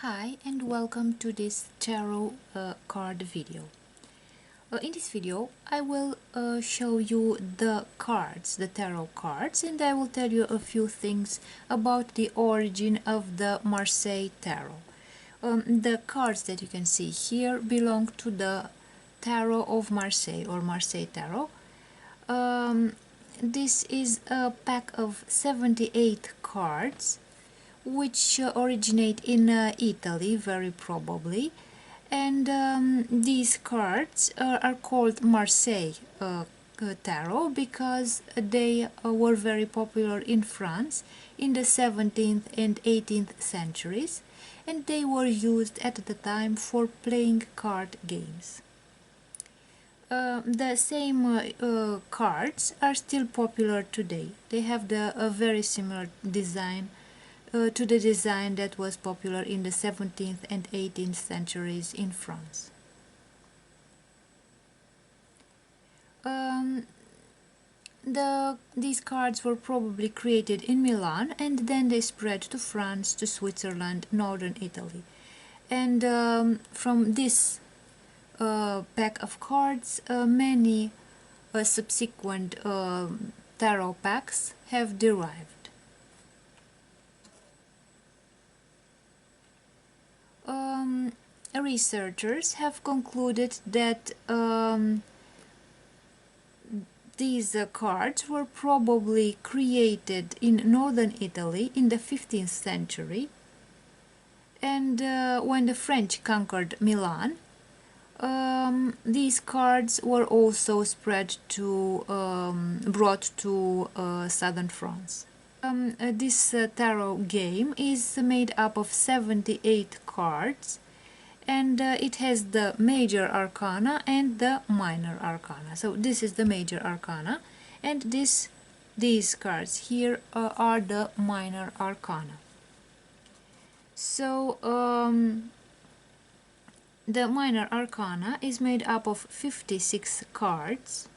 Hi and welcome to this tarot card video. In this video I will show you the cards, the tarot cards, and I will tell you a few things about the origin of the Marseille tarot. The cards that you can see here belong to the Tarot of Marseille or Marseille Tarot. This is a pack of 78 cards which originate in Italy, very probably, and these cards are called Marseille tarot because they were very popular in France in the 17th and 18th centuries, and they were used at the time for playing card games. The same cards are still popular today. They have a very similar design to the design that was popular in the 17th and 18th centuries in France. These cards were probably created in Milan, and then they spread to France, to Switzerland, northern Italy. And from this pack of cards, many subsequent tarot packs have derived. Researchers have concluded that these cards were probably created in northern Italy in the 15th century, and when the French conquered Milan, these cards were also spread to brought to southern France. This tarot game is made up of 78 cards, and it has the Major Arcana and the Minor Arcana. So this is the Major Arcana, and these cards here are the Minor Arcana. So the Minor Arcana is made up of 56 cards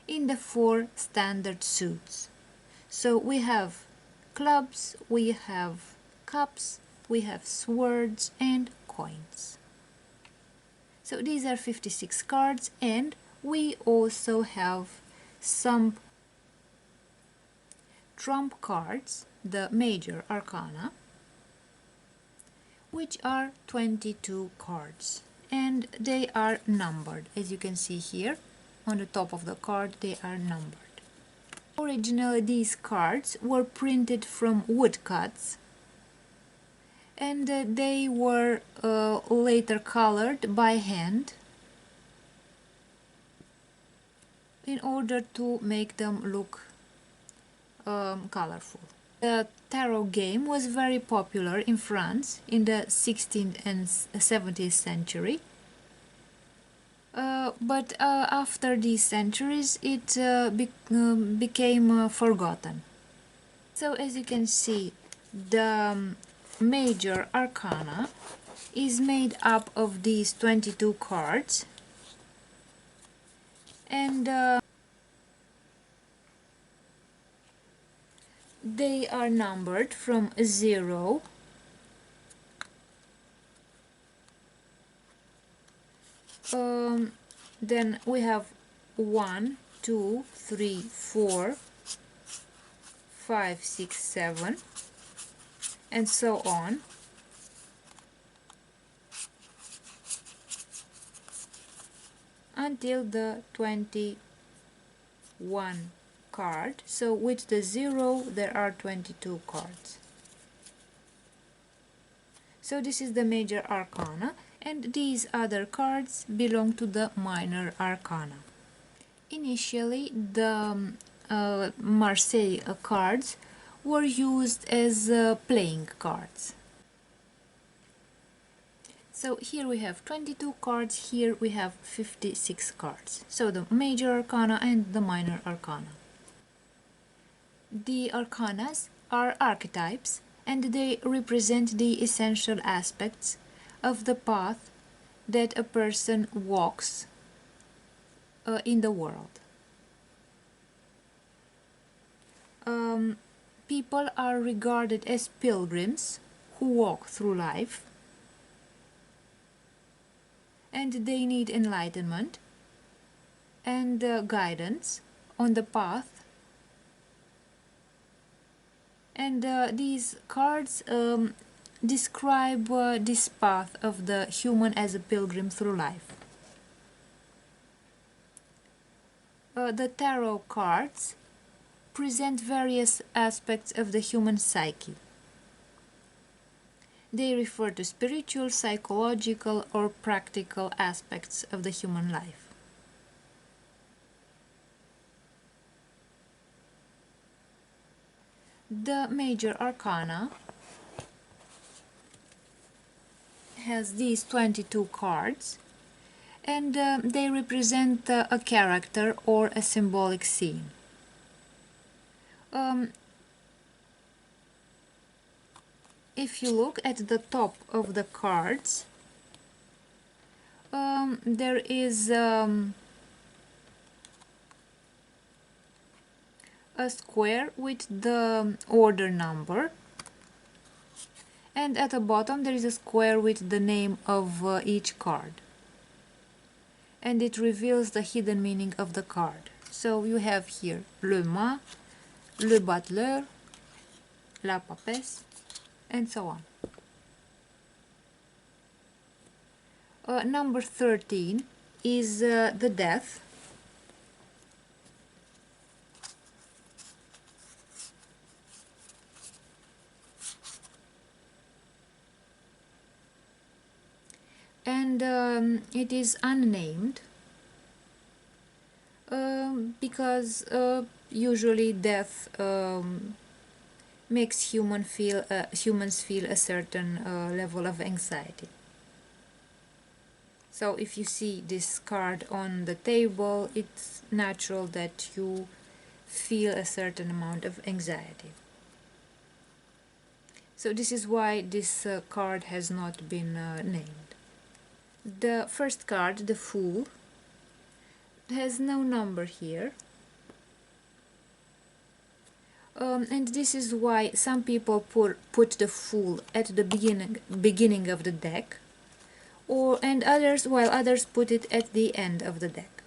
in the 4 standard suits. So we have clubs, we have cups, we have swords and coins. So these are 56 cards, and we also have some trump cards, the Major Arcana, which are 22 cards, and they are numbered. As you can see here on the top of the card, they are numbered. Originally these cards were printed from woodcuts, and they were later colored by hand in order to make them look colorful. The tarot game was very popular in France in the 16th and 17th century, but after these centuries it became forgotten. So as you can see, the Major Arcana is made up of these 22 cards, and they are numbered from 0 then we have 1, 2, 3, 4, 5, 6, 7, and so on. Until the 21 card. So with the 0 there are 22 cards. So this is the Major Arcana, and these other cards belong to the Minor Arcana. Initially the Marseille cards were used as playing cards. So here we have 22 cards, here we have 56 cards. So the Major Arcana and the Minor Arcana. The Arcanas are archetypes, and they represent the essential aspects of the path that a person walks in the world. People are regarded as pilgrims who walk through life, and they need enlightenment and guidance on the path. And these cards describe this path of the human as a pilgrim through life. The tarot cards present various aspects of the human psyche. They refer to spiritual, psychological, or practical aspects of the human life. The Major Arcana has these 22 cards, and they represent a character or a symbolic scene. If you look at the top of the cards, there is a square with the order number, and at the bottom there is a square with the name of each card, and it reveals the hidden meaning of the card. So you have here le mât, le battleur, la papesse, and so on. Number 13 is the death. And it is unnamed because usually death makes humans feel a certain level of anxiety. So if you see this card on the table, it's natural that you feel a certain amount of anxiety. So this is why this card has not been named. The first card, the Fool, has no number here. And this is why some people put the Fool at the beginning of the deck, while others put it at the end of the deck,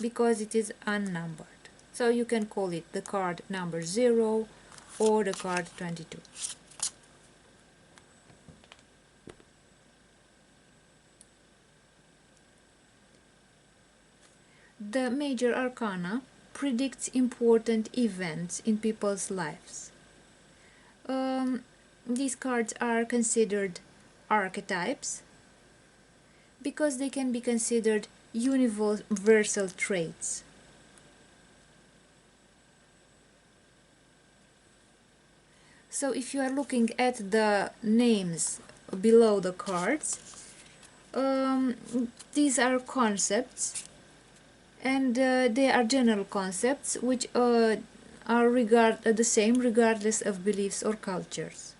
because it is unnumbered. So you can call it the card number 0 or the card 22. The Major Arcana predicts important events in people's lives. These cards are considered archetypes because they can be considered universal traits. So if you are looking at the names below the cards, these are concepts, and they are general concepts which are the same regardless of beliefs or cultures.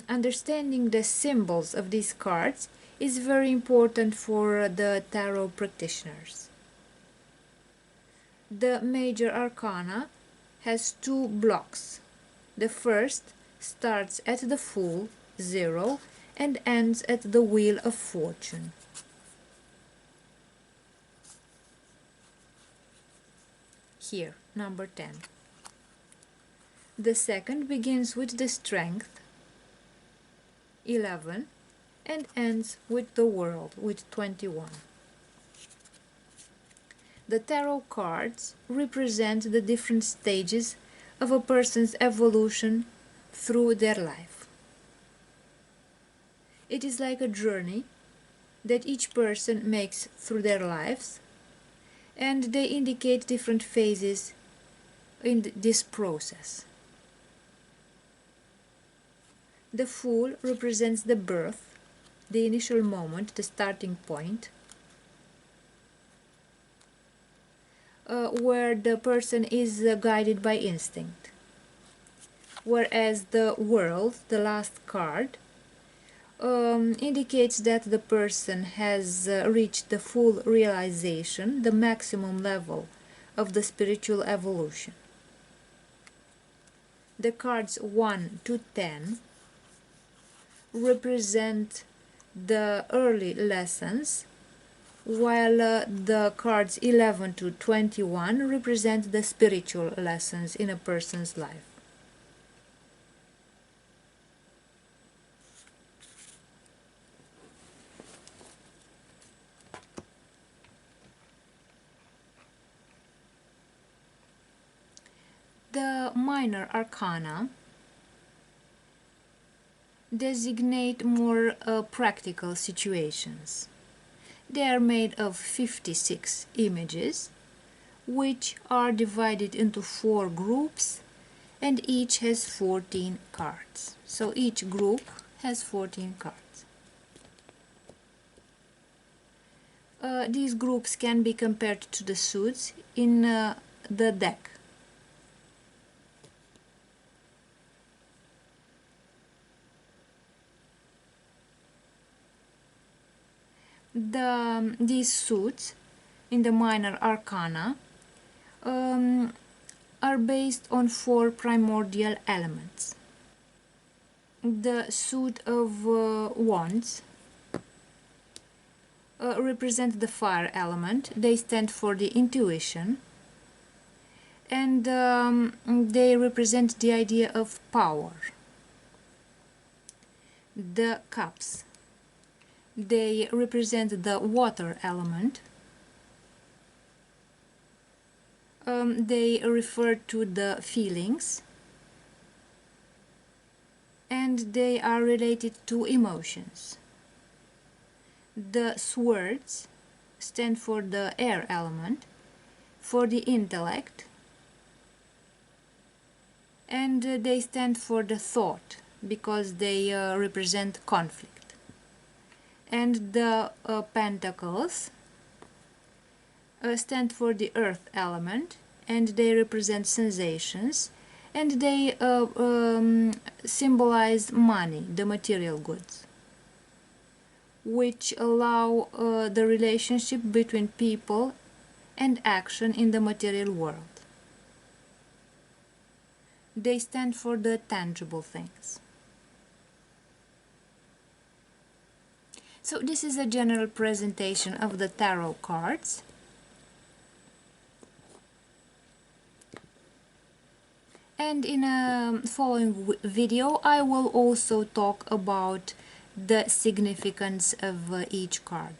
Understanding the symbols of these cards is very important for the tarot practitioners. The Major Arcana has two blocks. The first starts at the Fool, 0, and ends at the Wheel of Fortune. Here, number 10. The second begins with the Strength, 11, and ends with the World, with 21. The tarot cards represent the different stages of a person's evolution through their life. It is like a journey that each person makes through their lives, and they indicate different phases in this process. The Fool represents the birth, the initial moment, the starting point, where the person is guided by instinct. Whereas the World, the last card, indicates that the person has reached the full realization, the maximum level of the spiritual evolution. The cards 1 to 10 represent the early lessons, while the cards 11 to 21 represent the spiritual lessons in a person's life. The Minor Arcana designate more practical situations. They are made of 56 images, which are divided into 4 groups, and each has 14 cards. So each group has 14 cards. These groups can be compared to the suits in the deck. These suits in the Minor Arcana are based on 4 primordial elements. The suit of wands represent the fire element. They stand for the intuition, and they represent the idea of power. The cups, they represent the water element. They refer to the feelings, and they are related to emotions. The swords stand for the air element, for the intellect, and they stand for the thought because they represent conflict. And the pentacles stand for the earth element, and they represent sensations, and they symbolize money, the material goods, which allow the relationship between people and action in the material world. They stand for the tangible things. So this is a general presentation of the tarot cards. And in a following video I will also talk about the significance of each card.